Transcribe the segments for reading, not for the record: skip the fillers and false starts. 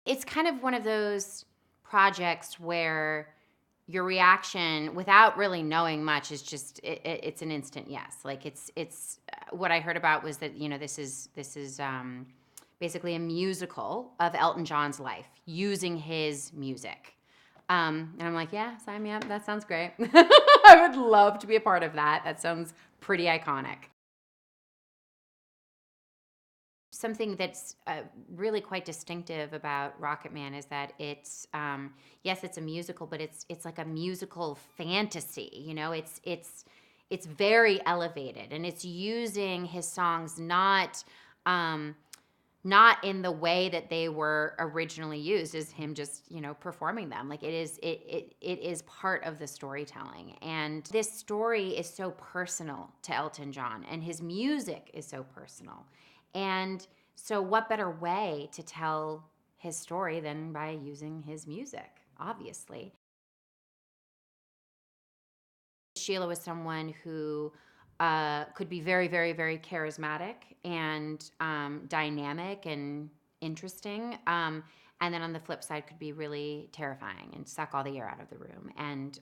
It's kind of one of those projects where your reaction without really knowing much is just it's an instant yes. Like it's what I heard about was that this is basically a musical of Elton John's life using his music. And I'm like, yeah, sign me up. That sounds great. I would love to be a part of that. That sounds pretty iconic. Something that's really quite distinctive about Rocketman is that it's yes, it's a musical, but it's like a musical fantasy. It's very elevated, and it's using his songs um, not in the way that they were originally used, as him just performing them. Like it is part of the storytelling, and this story is so personal to Elton John, and his music is so personal. And so, what better way to tell his story than by using his music, obviously? Sheila was someone who could be very, very, very charismatic and dynamic and interesting. And then on the flip side, could be really terrifying and suck all the air out of the room, and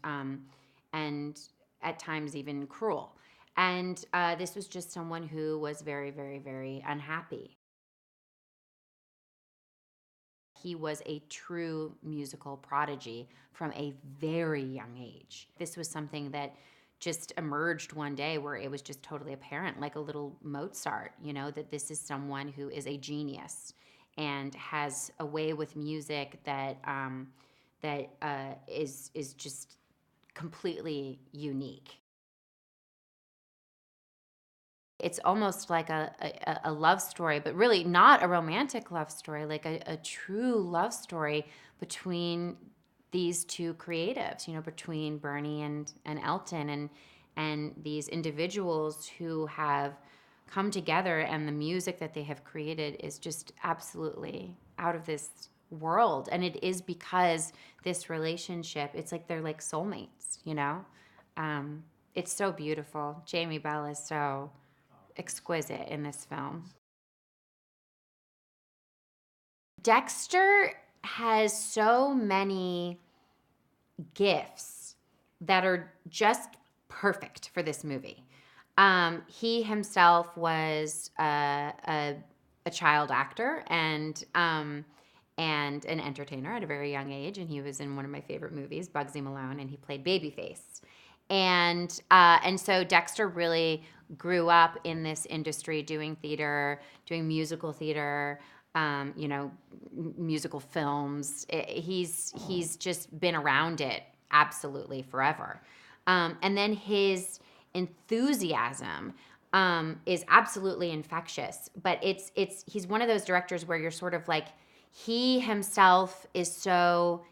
at times even cruel. And this was just someone who was very, very, very unhappy. He was a true musical prodigy from a very young age. This was something that just emerged one day where it was just totally apparent, like a little Mozart, that this is someone who is a genius and has a way with music that is just completely unique. It's almost like a love story, but really not a romantic love story, like a true love story between these two creatives, between Bernie and Elton, and these individuals who have come together, and the music that they have created is just absolutely out of this world. And it is because this relationship, it's like they're like soulmates. It's so beautiful. Jamie Bell is so exquisite in this film. Dexter has so many gifts that are just perfect for this movie. He himself was a child actor and an entertainer at a very young age, and he was in one of my favorite movies, Bugsy Malone, and he played Babyface. And so Dexter really grew up in this industry, doing theater, doing musical theater, musical films. He's just been around it absolutely forever. And then his enthusiasm is absolutely infectious. But he's one of those directors where you're sort of like, he himself he's so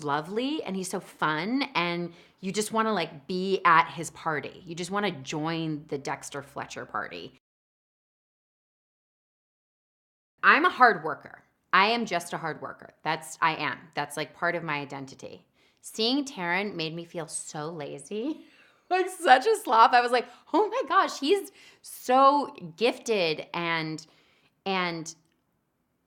lovely and he's so fun, and you just want to like be at his party. You just want to join the Dexter Fletcher party. I'm a hard worker. I am just a hard worker. I am. That's like part of my identity. Seeing Taron made me feel so lazy. Like such a sloth. I was like, "Oh my gosh, he's so gifted and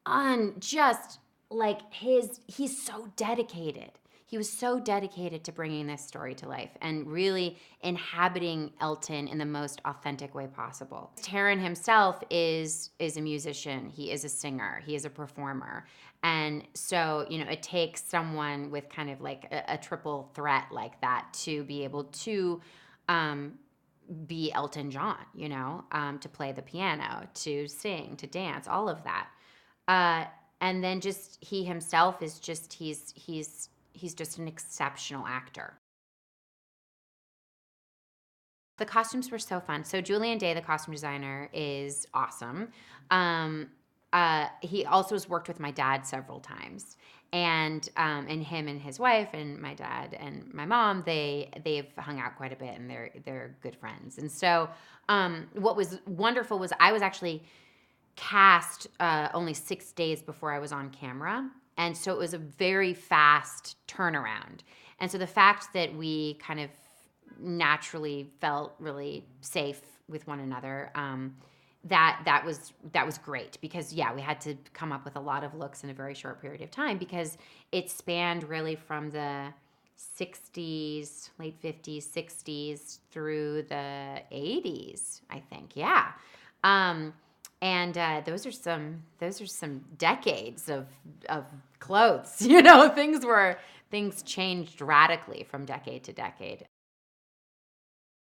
on just like he's so dedicated. He was so dedicated to bringing this story to life and really inhabiting Elton in the most authentic way possible. Taron himself is a musician. He is a singer. He is a performer. And so, it takes someone with kind of like a triple threat like that to be able to be Elton John, to play the piano, to sing, to dance, all of that. Uh, and then just he himself is just he's just an exceptional actor. The costumes were so fun. So Julian Day, the costume designer, is awesome. He also has worked with my dad several times, and him and his wife and my dad and my mom, they've hung out quite a bit, and they're good friends. And so what was wonderful was I was actually cast only 6 days before I was on camera. And so it was a very fast turnaround. And so the fact that we kind of naturally felt really safe with one another that was great because we had to come up with a lot of looks in a very short period of time because it spanned really from the 60s, late 50s, 60s through the 80s, I think. Yeah. And those are some decades of clothes. Things changed radically from decade to decade.